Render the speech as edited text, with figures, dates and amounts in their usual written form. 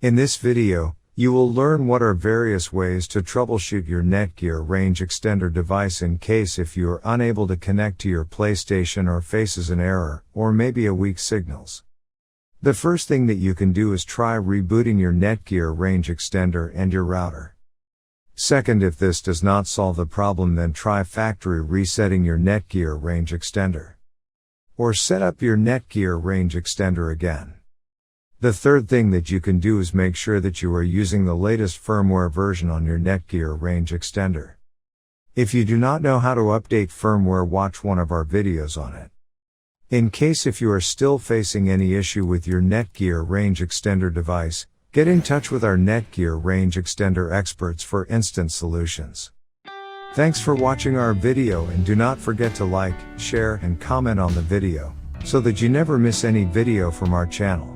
In this video, you will learn what are various ways to troubleshoot your Netgear range extender device in case if you are unable to connect to your PlayStation or faces an error, or maybe a weak signals. The first thing that you can do is try rebooting your Netgear range extender and your router. Second, if this does not solve the problem, then try factory resetting your Netgear range extender. Or set up your Netgear range extender again. The third thing that you can do is make sure that you are using the latest firmware version on your Netgear range extender. If you do not know how to update firmware, watch one of our videos on it. In case if you are still facing any issue with your Netgear range extender device, get in touch with our Netgear range extender experts for instant solutions. Thanks for watching our video, and do not forget to like, share and comment on the video, so that you never miss any video from our channel.